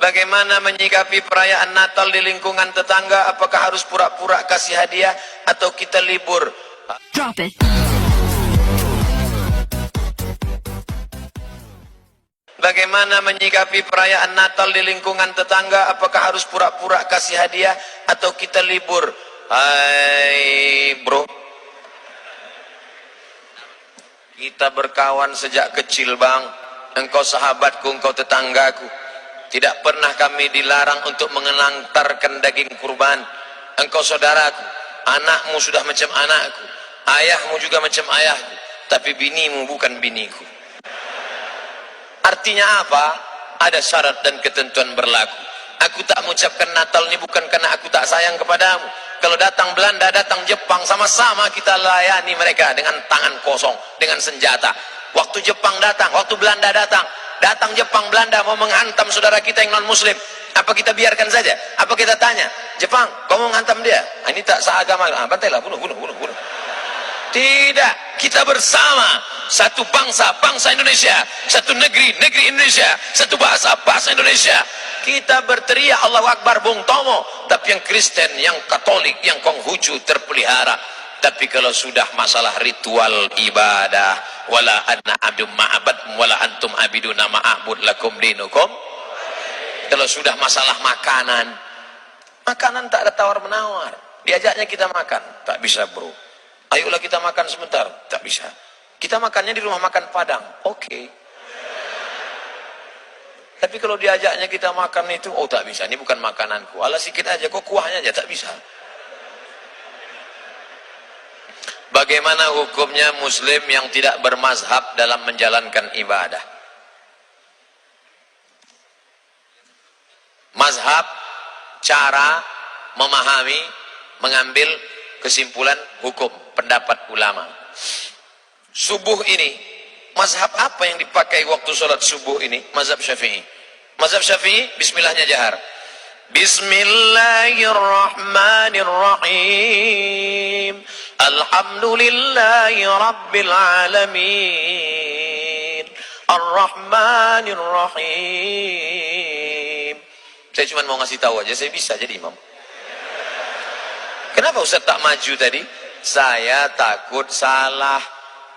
Bagaimana menyikapi perayaan Natal di lingkungan tetangga? Apakah harus pura-pura kasih hadiah atau kita libur? Drop it. Bagaimana menyikapi perayaan Natal di lingkungan tetangga? Apakah harus pura-pura kasih hadiah atau kita libur? Hai bro, kita berkawan sejak kecil bang. Engkau sahabatku, engkau tetanggaku. Tidak pernah kami dilarang untuk mengantarkan daging kurban. Engkau saudaraku, anakmu sudah macam anakku, ayahmu juga macam ayahku, tapi binimu bukan biniku. Artinya apa? Ada syarat dan ketentuan berlaku. Aku tak mengucapkan Natal ini bukan karena aku tak sayang kepadamu. Kalau datang Belanda, datang Jepang, sama-sama kita layani mereka dengan tangan kosong, dengan senjata. Waktu Jepang datang, waktu Belanda datang, Jepang, Belanda mau menghantam saudara kita yang non muslim, apa kita biarkan saja? Apa kita tanya, Jepang, kau mau menghantam dia? Ini tak seagama, bantailah, bunuh. Tidak, kita bersama, satu bangsa, bangsa Indonesia, satu negeri, negeri Indonesia, satu bahasa, bahasa Indonesia. Kita berteriak Allahu Akbar Bung Tomo, tapi yang Kristen, yang Katolik, yang Konghucu terpelihara. Tapi kalau sudah masalah ritual ibadah, wala anna abdum ma'abad wala antum abiduna ma'abud lakum dinukum. Kalau sudah masalah makanan, makanan tak ada tawar menawar. Diajaknya kita makan, tak bisa bro. Ayolah kita makan sebentar, tak bisa. Kita makannya di rumah makan Padang, oke. Tapi kalau diajaknya kita makan itu, oh tak bisa, ini bukan makananku. Alah sikit aja, kok kuahnya aja, tak bisa. Bagaimana hukumnya muslim yang tidak bermazhab dalam menjalankan ibadah? Mazhab, cara memahami, mengambil kesimpulan hukum, pendapat ulama. Subuh ini, mazhab apa yang dipakai waktu sholat subuh ini? Mazhab Syafi'i. Mazhab Syafi'i, bismillahnya jahar. Bismillahirrahmanirrahim. Alhamdulillahi Rabbil Alamin. Ar-Rahmanir-Rahim. Saya cuma mau ngasih tahu aja, saya bisa jadi imam. Kenapa Ustaz tak maju tadi? Saya takut salah.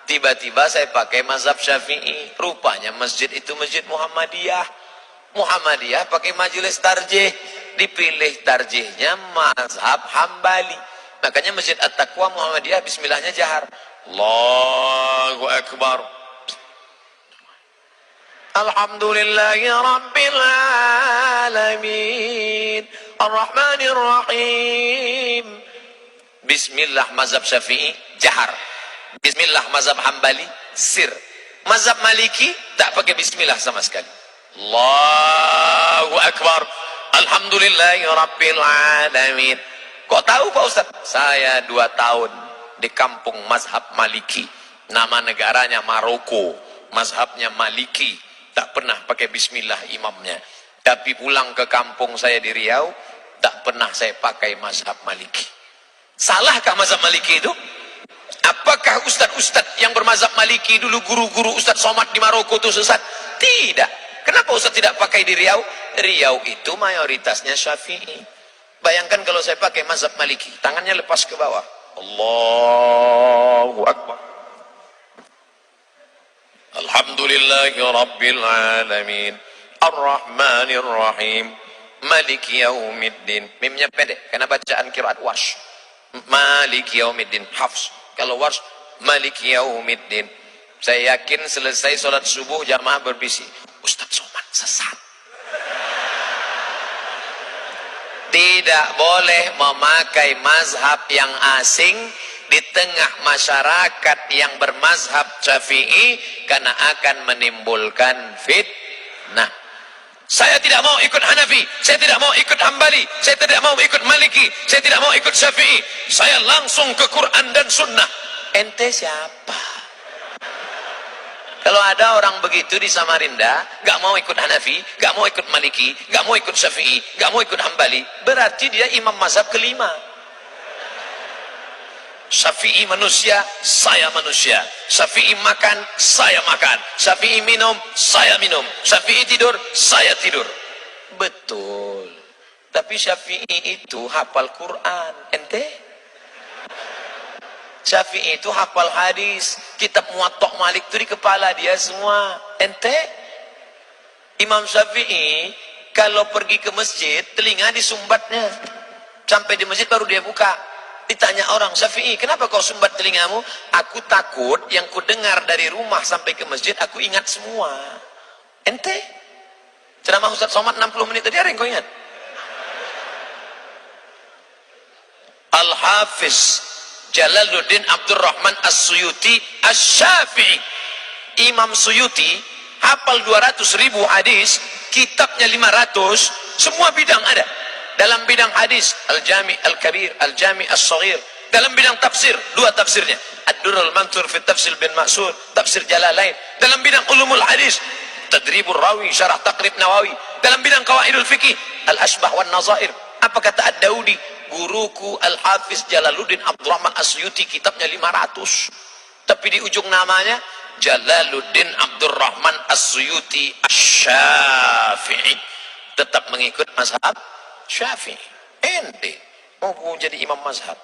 Tiba-tiba saya pakai mazhab Syafi'i. Rupanya masjid itu masjid Muhammadiyah. Muhammadiyah pakai majelis tarjih. Dipilih tarjihnya mazhab Hambali. Makanya Masjid At-Taqwa Muhammadiyah bismillahnya jahar. Allahu Akbar. Alhamdulillahi Rabbil Alamin. Ar-Rahmanir Rahim. Bismillah mazhab Syafi'i jahar. Bismillah mazhab Hambali sir. Mazhab Maliki tak pakai bismillah sama sekali. Allahu Akbar. Alhamdulillahi Rabbil Alamin. Kok tahu Pak Ustaz? Saya 2 tahun di kampung mazhab Maliki. Nama negaranya Maroko. Mazhabnya Maliki. Tak pernah pakai bismillah imamnya. Tapi pulang ke kampung saya di Riau, tak pernah saya pakai mazhab Maliki. Salahkah mazhab Maliki itu? Apakah ustadz-ustadz yang bermazhab Maliki dulu, guru-guru Ustadz Somad di Maroko itu sesat? Tidak. Kenapa Ustadz tidak pakai di Riau? Riau itu mayoritasnya Syafi'i. Bayangkan kalau saya pakai mazhab Maliki, tangannya lepas ke bawah. Allahu Akbar. Alhamdulillahi Rabbil Alamin. Ar-Rahmanir Rahim. Maliki Yaumiddin. Mimnya pendek, karena bacaan qiraat Warsh. Maliki Yaumiddin, Hafs. Kalau Warsh, Maliki Yaumiddin. Saya yakin selesai sholat subuh jamaah berbisik, Ustadz Somad sesat. Tidak boleh memakai mazhab yang asing di tengah masyarakat yang bermazhab Syafi'i, karena akan menimbulkan fitnah. Saya tidak mau ikut Hanafi, saya tidak mau ikut Hambali, saya tidak mau ikut Maliki, saya tidak mau ikut Syafi'i. Saya langsung ke Quran dan Sunnah. Ente siapa? Kalau ada orang begitu di Samarinda, gak mau ikut Hanafi, gak mau ikut Maliki, gak mau ikut Syafi'i, gak mau ikut Hambali, berarti dia imam mazhab kelima. Syafi'i manusia, saya manusia. Syafi'i makan, saya makan. Syafi'i minum, saya minum. Syafi'i tidur, saya tidur. Betul. Tapi Syafi'i itu hafal Quran. Ente? Syafi'i itu hafal hadis. Kitab Muwatta' Malik itu di kepala dia semua. Ente? Imam Syafi'i kalau pergi ke masjid, telinga disumbatnya. Sampai di masjid baru dia buka. Ditanya orang, Syafi'i, kenapa kau sumbat telingamu? Aku takut yang ku dengar dari rumah sampai ke masjid, aku ingat semua. Ente? Ceramah Ustaz Somad 60 menit tadi, ada yang kau ingat? Al-Hafiz Jalaluddin Abdurrahman As-Suyuti Asy-Syafi'i. Imam Suyuti hafal 200.000 hadis, kitabnya 500, semua bidang ada. Dalam bidang hadis, Al-Jami' Al-Kabir, Al-Jami' As-Saghir. Dalam bidang tafsir, dua tafsirnya. Ad-Durrul Mansur fi Tafsir bin Ma'sur, tafsir Jalalain. Dalam bidang ulumul hadis, Tadribur Rawi, Syarah Taqrib Nawawi. Dalam bidang qawaidul fikih, Al-Asbah wan Nazair. Apa kata Ad-Daudi? Guruku Al-Hafiz Jalaluddin Abdurrahman As-Suyuti, kitabnya 500. Tapi di ujung namanya, Jalaluddin Abdurrahman As-Suyuti Asy-Syafi'i. Tetap mengikut mazhab Syafi'i. Ente mau jadi imam mazhab.